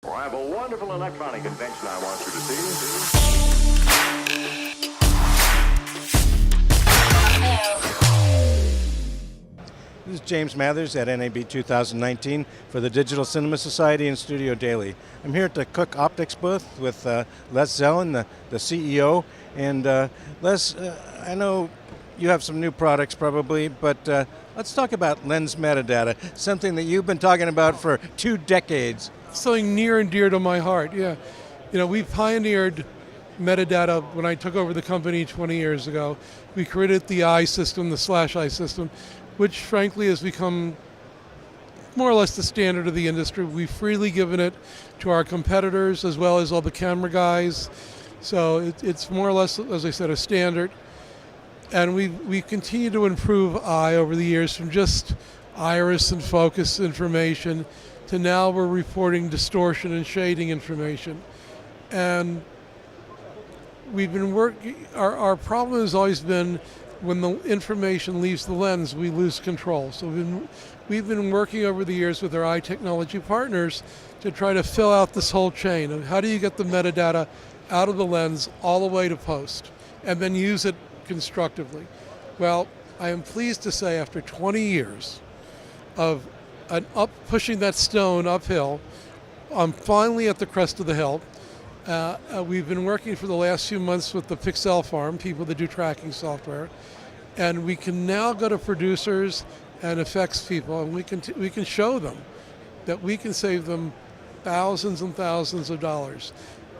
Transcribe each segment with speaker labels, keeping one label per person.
Speaker 1: Well, I have a wonderful electronic invention I want you to see.
Speaker 2: This is James Mathers at NAB 2019 for the Digital Cinema Society and Studio Daily. I'm here at the Cooke Optics booth with Les Zellan, the CEO. And Les, I know you have some new products probably, but let's talk about Lens Metadata, something that you've been talking about for 2 decades.
Speaker 3: Something near and dear to my heart, yeah. You know, we pioneered metadata when I took over the company 20 years ago. We created the I system, the /I system, which frankly has become more or less the standard of the industry. We've freely given it to our competitors as well as all the camera guys. So it's more or less, as I said, a standard. And we continue to improve I over the years from just iris and focus information to now we're reporting distortion and shading information. And we've been our problem has always been when the information leaves the lens, we lose control. So we've been working over the years with our eye technology partners to try to fill out this whole chain of how do you get the metadata out of the lens all the way to post and then use it constructively. Well, I am pleased to say after 20 years of pushing that stone uphill, I'm finally at the crest of the hill. We've been working for the last few months with the Pixel Farm, people that do tracking software, and we can now go to producers and effects people, and we can show them that we can save them thousands and thousands of dollars.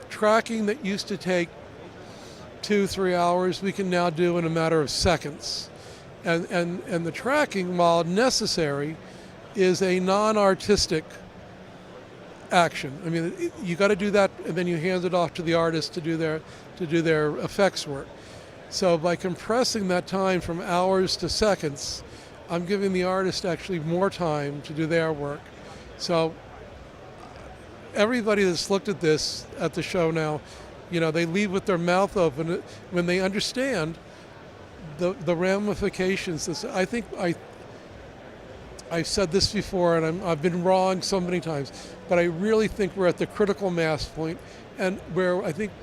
Speaker 3: Tracking that used to take 2-3 hours, we can now do in a matter of seconds. And the tracking, while necessary, is a non-artistic action. I mean, you got to do that, and then you hand it off to the artist to do their effects work. So by compressing that time from hours to seconds, I'm giving the artist actually more time to do their work. So everybody that's looked at this at the show now, you know, they leave with their mouth open when they understand the ramifications. I've said this before, and I've been wrong so many times, but I really think we're at the critical mass point, and where I think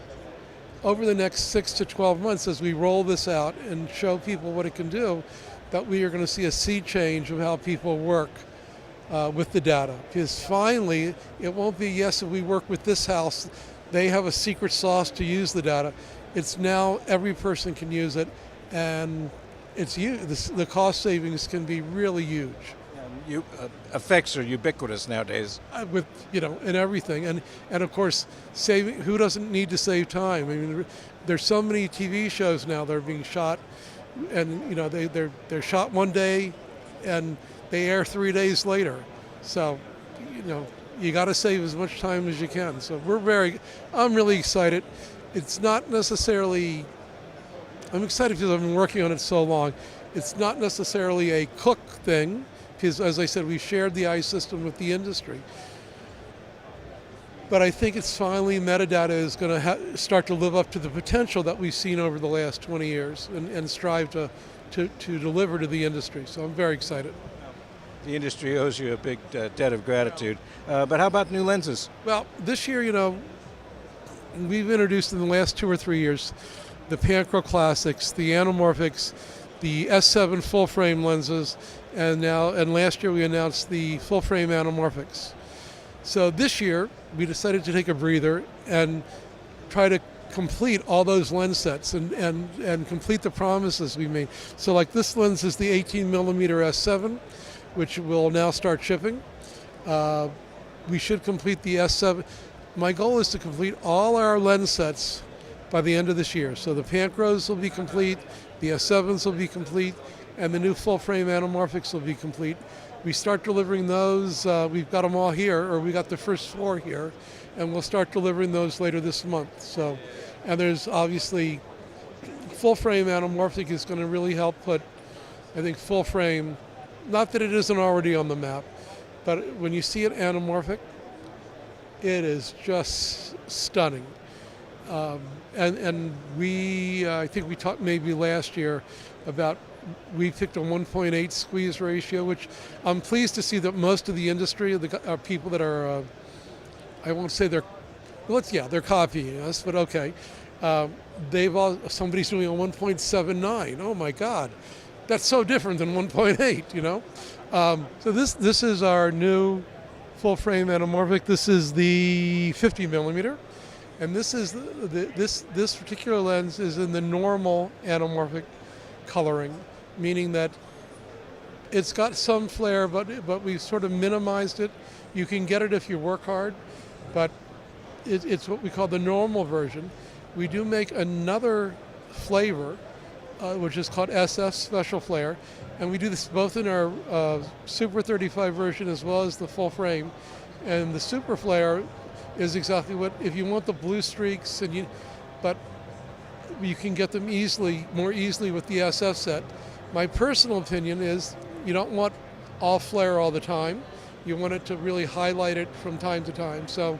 Speaker 3: over the next 6 to 12 months, as we roll this out and show people what it can do, that we are going to see a sea change of how people work with the data. Because finally, it won't be, yes, if we work with this house, they have a secret sauce to use the data. It's now every person can use it, and the cost savings can be really huge.
Speaker 2: Effects are ubiquitous nowadays.
Speaker 3: With, you know, and everything, and of course, saving. Who doesn't need to save time? I mean, there's so many TV shows now that are being shot, and you know they're shot one day, and they air 3 days later. So, you know, you got to save as much time as you can. So I'm really excited. It's not necessarily. I'm excited because I've been working on it so long. It's not necessarily a Cooke thing. Because, as I said, we shared the I system with the industry. But I think it's finally metadata is going to start to live up to the potential that we've seen over the last 20 years and strive to deliver to the industry. So I'm very excited.
Speaker 2: The industry owes you a big debt of gratitude. But how about new lenses?
Speaker 3: Well, this year, you know, we've introduced in the last 2 or 3 years the Panchro Classics, the Anamorphics, the S7 full frame lenses, and last year we announced the full frame Anamorphics. So this year we decided to take a breather and try to complete all those lens sets and complete the promises we made. So like this lens is the 18 millimeter S7, which will now start shipping. We should complete the S7. My goal is to complete all our lens sets by the end of this year. So the Panchros will be complete, the S7s will be complete, and the new full-frame Anamorphics will be complete. We start delivering those, we've got them all here, or we got the first 4 here, and we'll start delivering those later this month. So, and there's obviously, full-frame Anamorphic is going to really help put, I think, full-frame, not that it isn't already on the map, but when you see it anamorphic, it is just stunning. And I think we talked maybe last year about, we picked a 1.8 squeeze ratio, which I'm pleased to see that most of the industry are people that are I won't say they're copying us, but okay. Somebody's doing a 1.79. Oh my God, that's so different than 1.8. You know, so this is our new full frame anamorphic. This is the 50 millimeter, and this is this particular lens is in the normal anamorphic coloring, meaning that it's got some flare, but we've sort of minimized it. You can get it if you work hard, but it's what we call the normal version. We do make another flavor, which is called SF Special Flare, and we do this both in our Super 35 version as well as the full frame. And the Super Flare is exactly what, if you want the blue streaks, but you can get them more easily with the SF set. My personal opinion is you don't want all flare all the time. You want it to really highlight it from time to time. So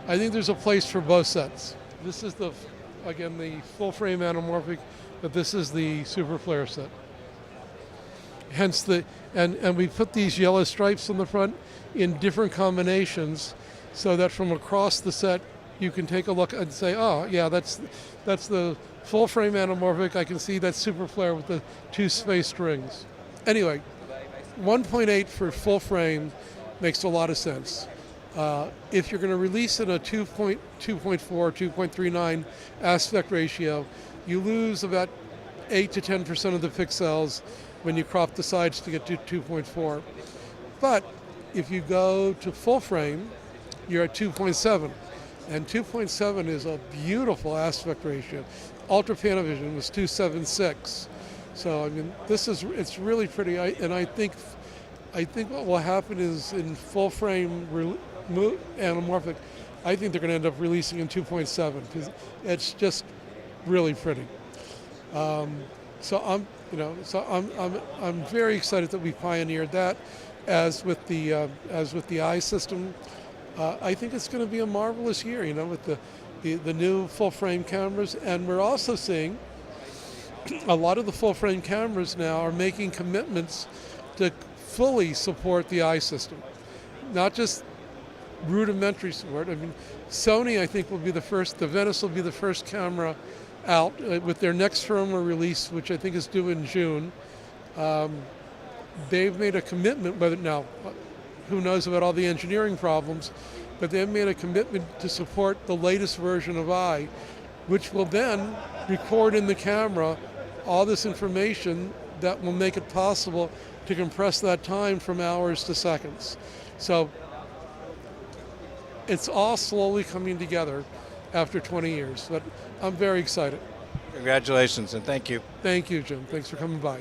Speaker 3: I think there's a place for both sets. This is again, the full frame anamorphic, but this is the super flare set. Hence and we put these yellow stripes on the front in different combinations so that from across the set you can take a look and say, oh yeah, that's the full frame anamorphic. I can see that super flare with the 2 spaced rings. Anyway, 1.8 for full frame makes a lot of sense. If you're going to release in a 2.4, 2.39 aspect ratio, you lose about 8 to 10% of the pixels when you crop the sides to get to 2.4. But if you go to full frame, you're at 2.7. And 2.7 is a beautiful aspect ratio. Ultra Panavision was 276. So I mean, it's really pretty. I think what will happen is in full frame anamorphic, I think they're going to end up releasing in 2.7 because it's just really pretty. So I'm very excited that we pioneered that. As with the eye system, I think it's going to be a marvelous year. You know, with the new full frame cameras, and we're also seeing a lot of the full frame cameras now are making commitments to fully support the eye system, not just rudimentary support. I mean, Sony, I think, will be the first. The Venice will be the first camera out with their next firmware release, which I think is due in June. They've made a commitment, now, who knows about all the engineering problems, but they've made a commitment to support the latest version of eye, which will then record in the camera all this information that will make it possible to compress that time from hours to seconds. So it's all slowly coming together after 20 years, but I'm very excited.
Speaker 2: Congratulations and thank you.
Speaker 3: Thank you, Jim. Thanks for coming by.